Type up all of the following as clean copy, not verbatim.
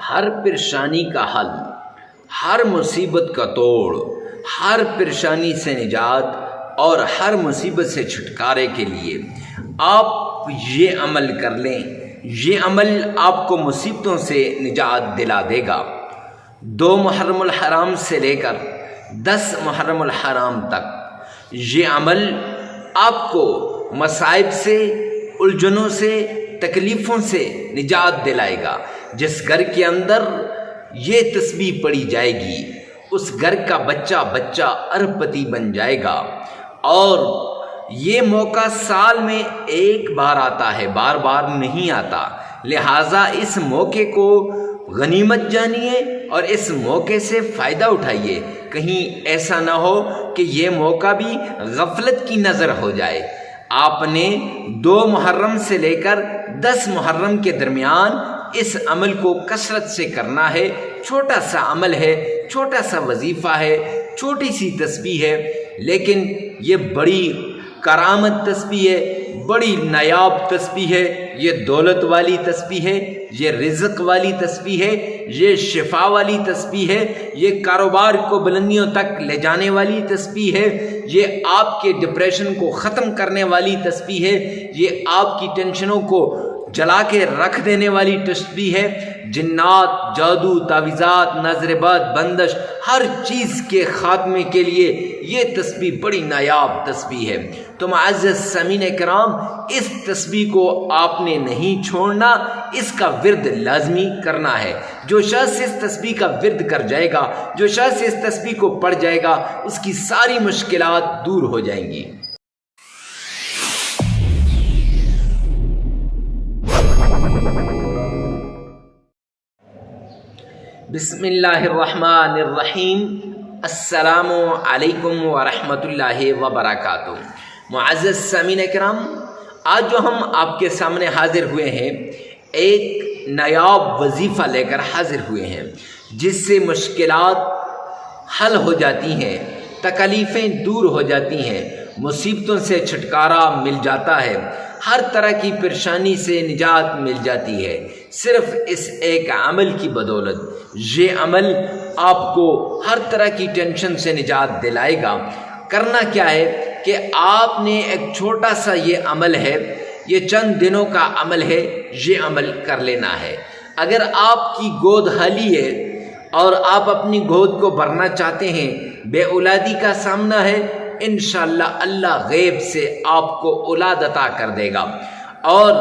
ہر پریشانی کا حل، ہر مصیبت کا توڑ، ہر پریشانی سے نجات اور ہر مصیبت سے چھٹکارے کے لیے آپ یہ عمل کر لیں۔ یہ عمل آپ کو مصیبتوں سے نجات دلا دے گا۔ 2 محرم الحرام سے لے کر 10 محرم الحرام تک یہ عمل آپ کو مصائب سے، الجھنوں سے، تکلیفوں سے نجات دلائے گا۔ جس گھر کے اندر یہ تسبیح پڑھی جائے گی اس گھر کا بچہ بچہ ارب پتی بن جائے گا۔ اور یہ موقع سال میں ایک بار آتا ہے، بار بار نہیں آتا، لہٰذا اس موقع کو غنیمت جانیے اور اس موقع سے فائدہ اٹھائیے۔ کہیں ایسا نہ ہو کہ یہ موقع بھی غفلت کی نظر ہو جائے۔ آپ نے 2 محرم سے لے کر 10 محرم کے درمیان اس عمل کو کثرت سے کرنا ہے۔ چھوٹا سا عمل ہے، چھوٹا سا وظیفہ ہے، چھوٹی سی تسبیح ہے، لیکن یہ بڑی کرامت تسبیح ہے، بڑی نایاب تسبیح ہے، یہ دولت والی تسبیح ہے، یہ رزق والی تسبیح ہے، یہ شفا والی تسبیح ہے، یہ کاروبار کو بلندیوں تک لے جانے والی تسبیح ہے، یہ آپ کے ڈپریشن کو ختم کرنے والی تسبیح ہے، یہ آپ کی ٹینشنوں کو جلا کے رکھ دینے والی تسبیح ہے۔ جنات، جادو، تعویذات، نظر بد، بندش، ہر چیز کے خاتمے کے لیے یہ تسبیح بڑی نایاب تسبیح ہے۔ تو معزز سامعین کرام، اس تسبیح کو آپ نے نہیں چھوڑنا، اس کا ورد لازمی کرنا ہے۔ جو شخص اس تسبیح کا ورد کر جائے گا، جو شخص اس تسبیح کو پڑھ جائے گا، اس کی ساری مشکلات دور ہو جائیں گی۔ بسم اللہ الرحمن الرحیم۔ السلام علیکم ورحمۃ اللہ وبرکاتہ۔ معزز سامعین کرام، آج جو ہم آپ کے سامنے حاضر ہوئے ہیں، ایک نایاب وظیفہ لے کر حاضر ہوئے ہیں، جس سے مشکلات حل ہو جاتی ہیں، تکلیفیں دور ہو جاتی ہیں، مصیبتوں سے چھٹکارا مل جاتا ہے، ہر طرح کی پریشانی سے نجات مل جاتی ہے، صرف اس ایک عمل کی بدولت۔ یہ عمل آپ کو ہر طرح کی ٹینشن سے نجات دلائے گا۔ کرنا کیا ہے کہ آپ نے ایک چھوٹا سا یہ عمل ہے، یہ چند دنوں کا عمل ہے، یہ عمل کر لینا ہے۔ اگر آپ کی گود خالی ہے اور آپ اپنی گود کو بھرنا چاہتے ہیں، بے اولادی کا سامنا ہے، انشاءاللہ اللہ غیب سے آپ کو اولاد عطا کر دے گا، اور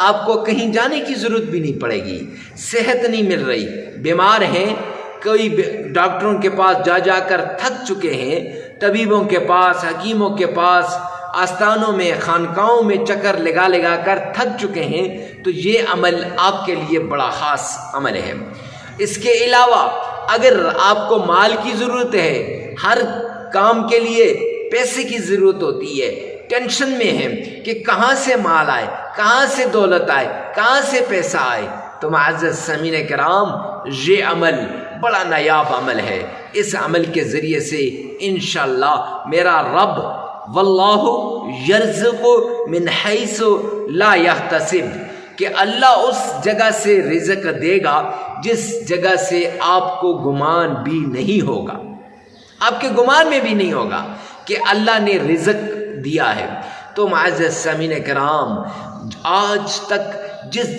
آپ کو کہیں جانے کی ضرورت بھی نہیں پڑے گی۔ صحت نہیں مل رہی، بیمار ہیں، کوئی ڈاکٹروں کے پاس جا جا کر تھک چکے ہیں، طبیبوں کے پاس، حکیموں کے پاس، آستانوں میں، خانقاہوں میں چکر لگا لگا کر تھک چکے ہیں، تو یہ عمل آپ کے لیے بڑا خاص عمل ہے۔ اس کے علاوہ اگر آپ کو مال کی ضرورت ہے، ہر کام کے لیے پیسے کی ضرورت ہوتی ہے، ٹینشن میں ہے کہ کہاں سے مال آئے، کہاں سے دولت آئے، کہاں سے پیسہ آئے، تو معزز سامعین کرام، یہ عمل بڑا نایاب عمل ہے۔ اس عمل کے ذریعے سے انشاءاللہ میرا رب واللہ یرزق من حیث لا یحتسب، کہ اللہ اس جگہ سے رزق دے گا جس جگہ سے آپ کو گمان بھی نہیں ہوگا، آپ کے گمان میں بھی نہیں ہوگا کہ اللہ نے رزق دیا ہے۔ تو معزز سامعین کرام، آج تک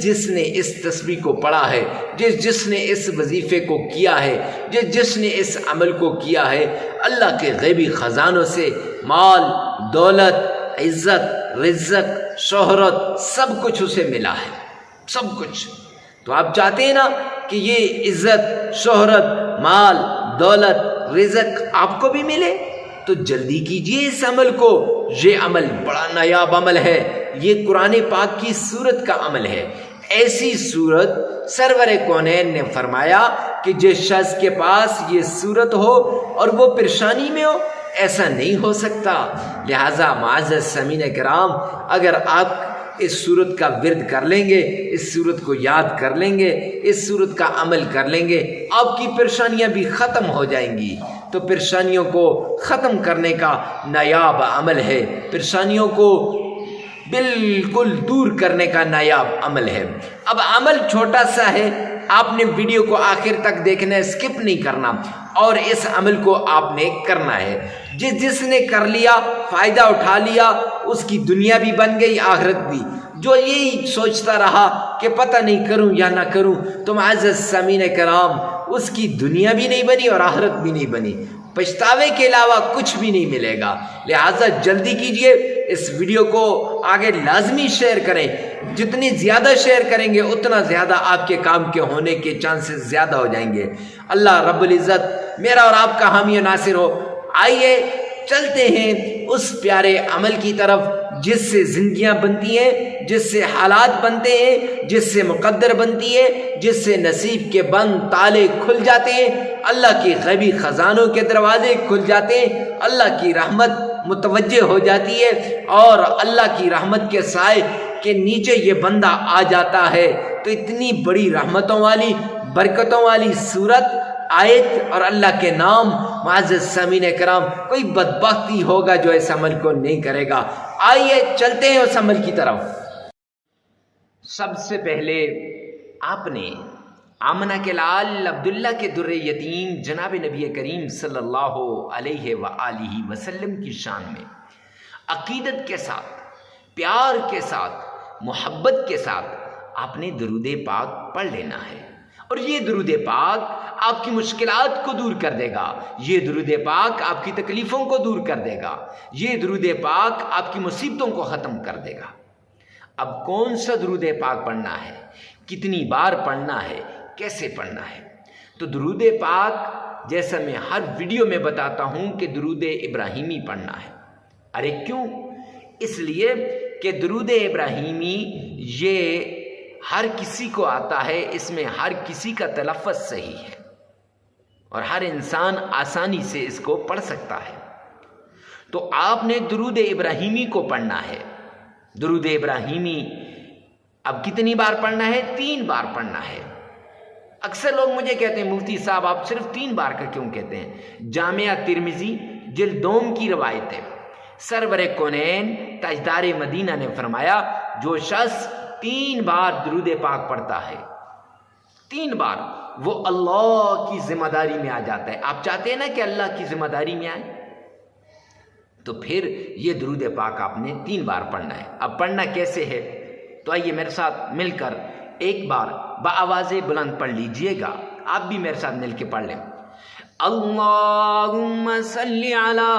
جس نے اس تسبیح کو پڑھا ہے، جس نے اس وظیفے کو کیا ہے، جس نے اس عمل کو کیا ہے، اللہ کے غیبی خزانوں سے مال، دولت، عزت، رزق، شہرت، سب کچھ اسے ملا ہے، سب کچھ۔ تو آپ چاہتے ہیں نا کہ یہ عزت، شہرت، مال، دولت، رزق آپ کو بھی ملے، تو جلدی کیجئے اس عمل کو۔ یہ عمل بڑا نایاب عمل ہے، یہ قرآن پاک کی سورت کا عمل ہے۔ ایسی سورت سرور کونین نے فرمایا کہ جس شخص کے پاس یہ سورت ہو اور وہ پریشانی میں ہو، ایسا نہیں ہو سکتا۔ لہٰذا معزز سامعین کرام، اگر آپ اس سورت کا ورد کر لیں گے، اس سورت کو یاد کر لیں گے، اس سورت کا عمل کر لیں گے، آپ کی پریشانیاں بھی ختم ہو جائیں گی۔ تو پریشانیوں کو ختم کرنے کا نایاب عمل ہے، پریشانیوں کو بالکل دور کرنے کا نایاب عمل ہے۔ اب عمل چھوٹا سا ہے، آپ نے ویڈیو کو آخر تک دیکھنا ہے، اسکپ نہیں کرنا، اور اس عمل کو آپ نے کرنا ہے۔ جس نے کر لیا، فائدہ اٹھا لیا، اس کی دنیا بھی بن گئی، آخرت بھی۔ جو یہی سوچتا رہا کہ پتہ نہیں کروں یا نہ کروں، تو معزز سامعین کرام، اس کی دنیا بھی نہیں بنی اور آخرت بھی نہیں بنی، پچھتاوے کے علاوہ کچھ بھی نہیں ملے گا۔ لہٰذا جلدی کیجئے، اس ویڈیو کو آگے لازمی شیئر کریں۔ جتنی زیادہ شیئر کریں گے اتنا زیادہ آپ کے کام کے ہونے کے چانسز زیادہ ہو جائیں گے۔ اللہ رب العزت میرا اور آپ کا حامی و ناصر ہو۔ آئیے چلتے ہیں اس پیارے عمل کی طرف جس سے زندگیاں بنتی ہیں، جس سے حالات بنتے ہیں، جس سے مقدر بنتی ہے، جس سے نصیب کے بند تالے کھل جاتے ہیں، اللہ کی غیبی خزانوں کے دروازے کھل جاتے ہیں، اللہ کی رحمت متوجہ ہو جاتی ہے، اور اللہ کی رحمت کے سائے کے نیچے یہ بندہ آ جاتا ہے۔ تو اتنی بڑی رحمتوں والی، برکتوں والی صورت، آیت اور اللہ کے نام، معزز سامعین کرام، کوئی بدبختی ہوگا جو اس عمل کو نہیں کرے گا۔ آئیے چلتے ہیں اس عمل کی طرف۔ سب سے پہلے آپ نے آمنہ کے لال عبداللہ کے در یتیم جناب نبی کریم صلی اللہ علیہ وآلہ وسلم کی شان میں عقیدت کے ساتھ، پیار کے ساتھ، محبت کے ساتھ آپ نے درود پاک پڑھ لینا ہے، اور یہ درود پاک آپ کی مشکلات کو دور کر دے گا، یہ درود پاک آپ کی تکلیفوں کو دور کر دے گا، یہ درود پاک آپ کی مصیبتوں کو ختم کر دے گا۔ اب کون سا درود پاک پڑھنا ہے، کتنی بار پڑھنا ہے، کیسے پڑھنا ہے؟ تو درود پاک جیسا میں ہر ویڈیو میں بتاتا ہوں کہ درود ابراہیمی پڑھنا ہے۔ ارے کیوں؟ اس لیے کہ درود ابراہیمی یہ ہر کسی کو آتا ہے، اس میں ہر کسی کا تلفظ صحیح ہے، اور ہر انسان آسانی سے اس کو پڑھ سکتا ہے۔ تو آپ نے درود ابراہیمی کو پڑھنا ہے۔ درود ابراہیمی اب کتنی بار پڑھنا ہے؟ 3 بار پڑھنا ہے۔ اکثر لوگ مجھے کہتے ہیں مفتی صاحب آپ صرف 3 بار کا کیوں کہتے ہیں؟ جامعہ ترمذی جلد 2 کی روایت ہے، سرور کونین تاجدار مدینہ نے فرمایا جو شخص 3 بار درود پاک پڑھتا ہے، 3 بار، وہ اللہ کی ذمہ داری میں آ جاتا ہے۔ آپ چاہتے ہیں نا کہ اللہ کی ذمہ داری میں آئے، تو پھر یہ درود پاک آپ نے 3 بار پڑھنا ہے۔ اب پڑھنا کیسے ہے؟ تو آئیے میرے ساتھ مل کر ایک بار بآواز بلند پڑھ لیجئے گا، آپ بھی میرے ساتھ مل کے پڑھ لیں۔ اللہم صلی علی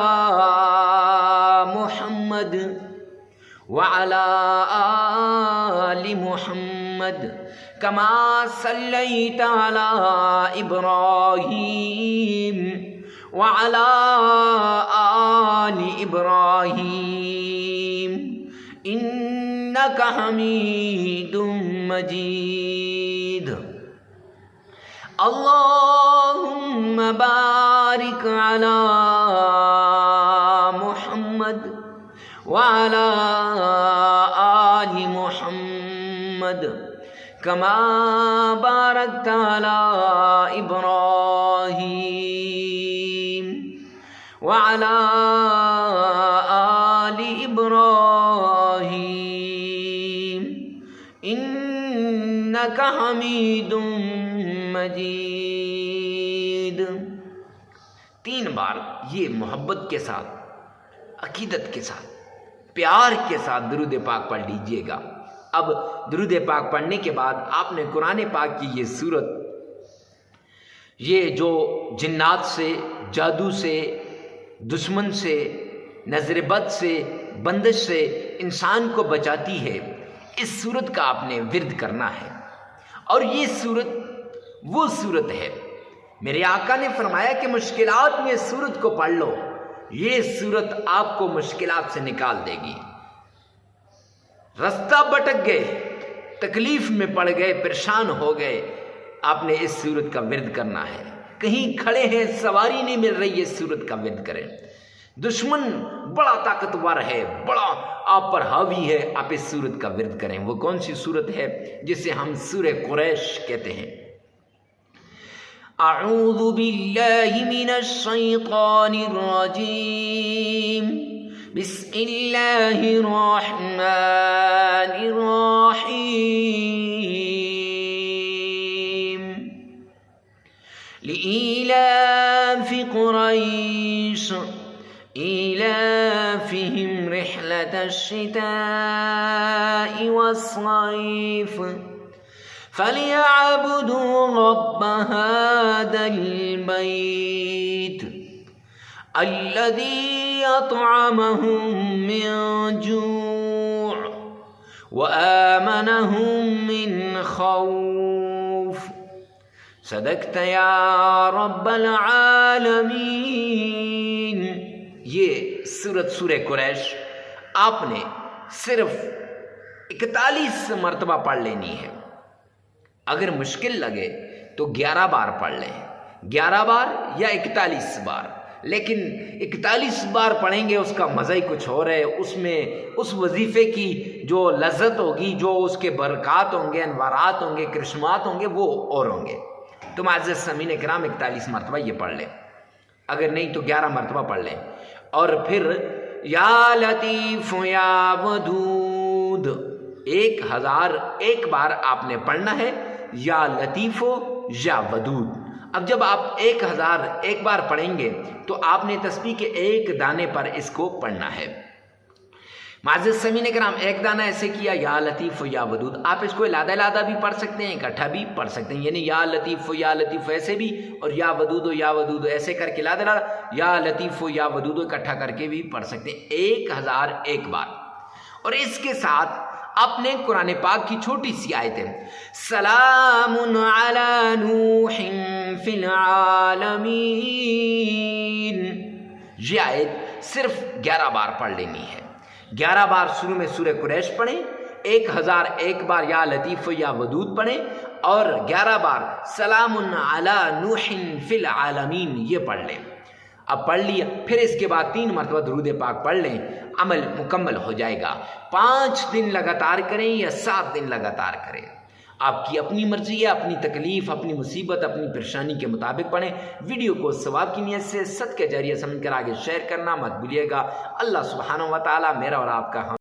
محمد وعلی آل محمد کما صلیت علی ابراہیم وعلی آل ابراہیم انک حمید مجید۔ اللہم بارک علی محمد وعلی آل محمد کما بارکت علی ابراہیم وعلی آل ابراہیم انک حمید مجید۔ 3 بار یہ محبت کے ساتھ، عقیدت کے ساتھ، پیار کے ساتھ درود پاک پڑھ لیجئے گا۔ اب درود پاک پڑھنے کے بعد آپ نے قرآن پاک کی یہ سورت، یہ جو جنات سے، جادو سے، دشمن سے، نظر بد سے، بندش سے انسان کو بچاتی ہے، اس سورت کا آپ نے ورد کرنا ہے۔ اور یہ سورت وہ سورت ہے، میرے آقا نے فرمایا کہ مشکلات میں سورت کو پڑھ لو، یہ سورت آپ کو مشکلات سے نکال دے گی۔ رستہ بھٹک گئے، تکلیف میں پڑ گئے، پریشان ہو گئے، آپ نے اس سورت کا ورد کرنا ہے۔ کہیں کھڑے ہیں، سواری نہیں مل رہی، اس سورت کا ورد کریں۔ دشمن بڑا طاقتور ہے، بڑا آپ پر حاوی ہے، آپ اس سورت کا ورد کریں۔ وہ کون سی سورت ہے؟ جسے ہم سورہ قریش کہتے ہیں۔ اعوذ باللہ من الشیطان الرجیم بسم اللہ الرحمن الرحیم لإيلاف قریش إيلافهم رحلة الشتاء والصيف فليعبدوا رب هذا البيت الذي أطعمهم من جوع وآمنهم من خوف صدقت یا رب العالمین۔ یہ سورہ قریش آپ نے صرف 41 مرتبہ پڑھ لینی ہے۔ اگر مشکل لگے تو 11 بار پڑھ لیں، 11 بار یا 41 بار، لیکن 41 بار پڑھیں گے اس کا مزہ ہی کچھ اور ہے۔ اس میں اس وظیفے کی جو لذت ہوگی، جو اس کے برکات ہوں گے، انوارات ہوں گے، کرشمات ہوں گے، وہ اور ہوں گے۔ تو معزز سامعین کرام 41 مرتبہ یہ پڑھ لیں، اگر نہیں تو 11 مرتبہ پڑھ لیں۔ اور پھر یا لطیف یا ودود 1001 بار آپ نے پڑھنا ہے، یا لطیف یا ودود۔ اب جب آپ 1001 بار پڑھیں گے تو آپ نے تسبیح کے ایک دانے پر اس کو پڑھنا ہے۔ معزز سامعین کرام، ایک دانہ ایسے کیا یا لطیف یا ودود، آپ اس کو علادہ بھی پڑھ سکتے ہیں، اکٹھا بھی پڑھ سکتے ہیں، یعنی یا لطیف ایسے بھی، اور یا ودود ایسے کر کے علادہ یا لطیف یا ودود اکٹھا کر کے بھی پڑھ سکتے ہیں 1001 بار۔ اور اس کے ساتھ آپ نے قرآن پاک کی چھوٹی سی آیتیں سلام علی نوح فی العالمین، یہ آیت صرف 11 بار پڑھ لینی ہے۔ 11 بار شروع میں سورہ قریش پڑھیں، 1001 بار یا لطیف یا ودود پڑھیں، اور 11 بار سلام علی نوح فی العالمین یہ پڑھ لیں۔ اب پڑھ لیا، پھر اس کے بعد 3 مرتبہ درود پاک پڑھ لیں، عمل مکمل ہو جائے گا۔ 5 دن لگاتار کریں یا 7 دن لگاتار کریں، آپ کی اپنی مرضی ہے، اپنی تکلیف، اپنی مصیبت، اپنی پریشانی کے مطابق پڑھیں۔ ویڈیو کو ثواب کی نیت سے صدقہ جاریہ سمجھ کر آگے شیئر کرنا مت بھولیے گا۔ اللہ سبحانہ و تعالی میرا اور آپ کا